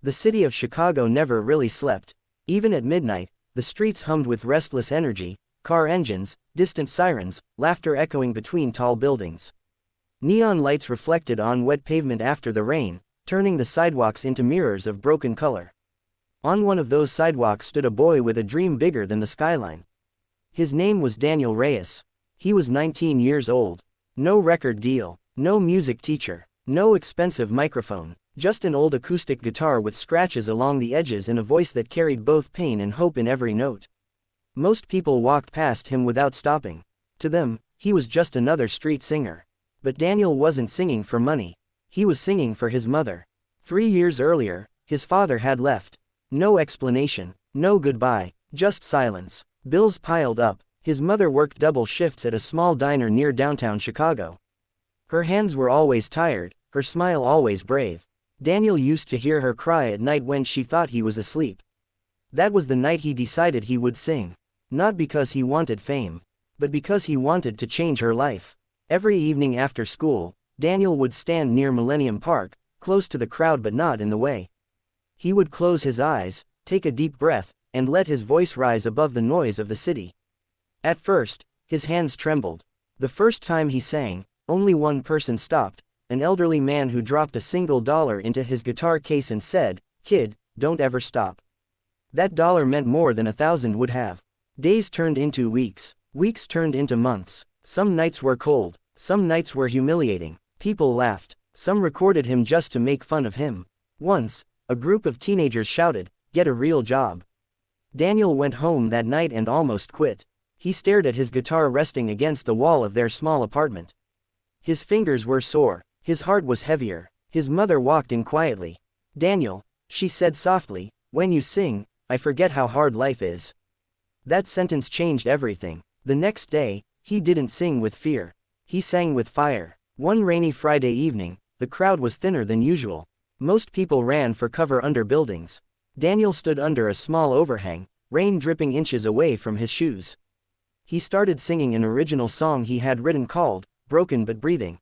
The city of Chicago never really slept. Even at midnight, the streets hummed with restless energy, car engines, distant sirens, laughter echoing between tall buildings. Neon lights reflected on wet pavement after the rain, turning the sidewalks into mirrors of broken color. On one of those sidewalks stood a boy with a dream bigger than the skyline. His name was Daniel Reyes. He was 19 years old. No record deal, no music teacher, no expensive microphone, just an old acoustic guitar with scratches along the edges and a voice that carried both pain and hope in every note. Most people walked past him without stopping. To them, he was just another street singer. But Daniel wasn't singing for money. He was singing for his mother. 3 years earlier, his father had left. No explanation, no goodbye, just silence. Bills piled up. His mother worked double shifts at a small diner near downtown Chicago. Her hands were always tired, her smile always brave. Daniel used to hear her cry at night when she thought he was asleep. That was the night he decided he would sing. Not because he wanted fame, but because he wanted to change her life. Every evening after school, Daniel would stand near Millennium Park, close to the crowd but not in the way. He would close his eyes, take a deep breath, and let his voice rise above the noise of the city. At first, his hands trembled. The first time he sang, only one person stopped, an elderly man who dropped a single dollar into his guitar case and said, "Kid, don't ever stop." That dollar meant more than 1,000 would have. Days turned into weeks, weeks turned into months. Some nights were cold, some nights were humiliating. People laughed, some recorded him just to make fun of him. Once, a group of teenagers shouted, "Get a real job." Daniel went home that night and almost quit. He stared at his guitar resting against the wall of their small apartment. His fingers were sore, his heart was heavier. His mother walked in quietly. "Daniel," she said softly, "when you sing, I forget how hard life is." That sentence changed everything. The next day, he didn't sing with fear. He sang with fire. One rainy Friday evening, the crowd was thinner than usual. Most people ran for cover under buildings. Daniel stood under a small overhang, rain dripping inches away from his shoes. He started singing an original song he had written called, "Broken but Breathing."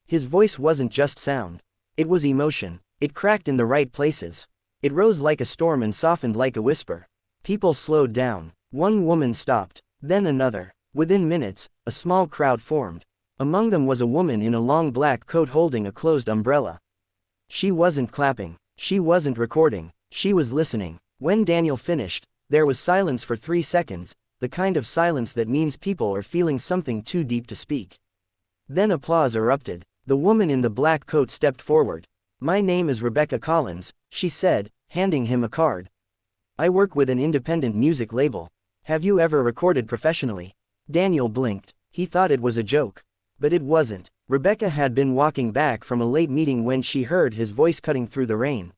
His voice wasn't just sound. It was emotion. It cracked in the right places. It rose like a storm and softened like a whisper. People slowed down. One woman stopped, then another. Within minutes, a small crowd formed. Among them was a woman in a long black coat holding a closed umbrella. She wasn't clapping. She wasn't recording. She was listening. When Daniel finished, there was silence for 3 seconds, the kind of silence that means people are feeling something too deep to speak. Then applause erupted. The woman in the black coat stepped forward. "My name is Rebecca Collins," she said, handing him a card. "I work with an independent music label. Have you ever recorded professionally?" Daniel blinked. He thought it was a joke. But it wasn't. Rebecca had been walking back from a late meeting when she heard his voice cutting through the rain.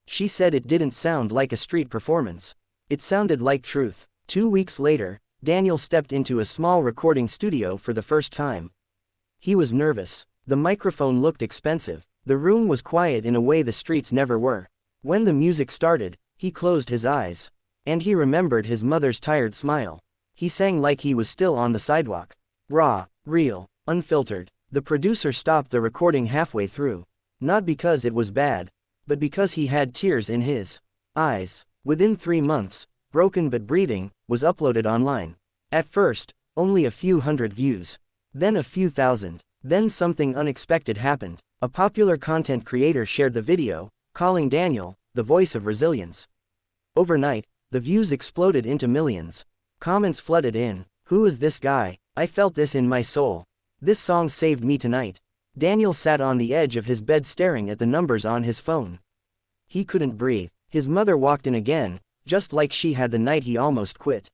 She said it didn't sound like a street performance. It sounded like truth. 2 weeks later, Daniel stepped into a small recording studio for the first time. He was nervous. The microphone looked expensive. The room was quiet in a way the streets never were. When the music started, he closed his eyes. And he remembered his mother's tired smile. He sang like he was still on the sidewalk. Raw, real, unfiltered. The producer stopped the recording halfway through. Not because it was bad, but because he had tears in his eyes. Within 3 months, Broken But Breathing was uploaded online. At first, only a few hundred views. Then a few thousand. Then something unexpected happened. A popular content creator shared the video, calling Daniel the voice of resilience. Overnight, the views exploded into millions. Comments flooded in. "Who is this guy? I felt this in my soul. This song saved me tonight." Daniel sat on the edge of his bed staring at the numbers on his phone. He couldn't breathe. His mother walked in again, just like she had the night he almost quit.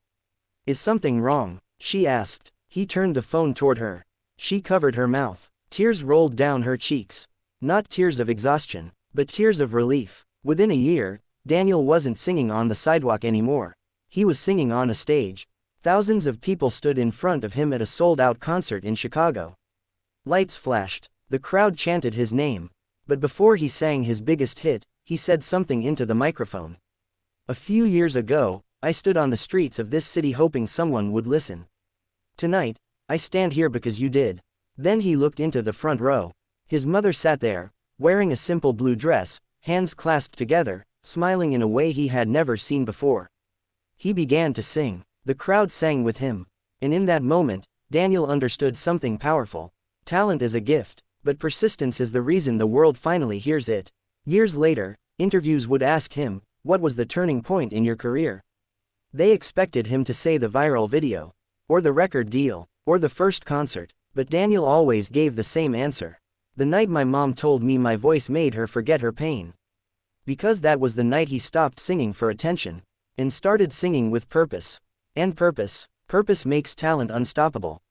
"Is something wrong?" she asked. He turned the phone toward her. She covered her mouth. Tears rolled down her cheeks. Not tears of exhaustion, but tears of relief. Within a year, Daniel wasn't singing on the sidewalk anymore. He was singing on a stage. Thousands of people stood in front of him at a sold-out concert in Chicago. Lights flashed. The crowd chanted his name. But before he sang his biggest hit, he said something into the microphone. "A few years ago, I stood on the streets of this city hoping someone would listen. Tonight, I stand here because you did." Then he looked into the front row. His mother sat there, wearing a simple blue dress, hands clasped together, smiling in a way he had never seen before. He began to sing. The crowd sang with him. And in that moment, Daniel understood something powerful. Talent is a gift, but persistence is the reason the world finally hears it. Years later, interviews would ask him, "What was the turning point in your career?" They expected him to say the viral video, or the record deal, or the first concert, but Daniel always gave the same answer. "The night my mom told me my voice made her forget her pain." Because that was the night he stopped singing for attention, and started singing with purpose. And purpose makes talent unstoppable.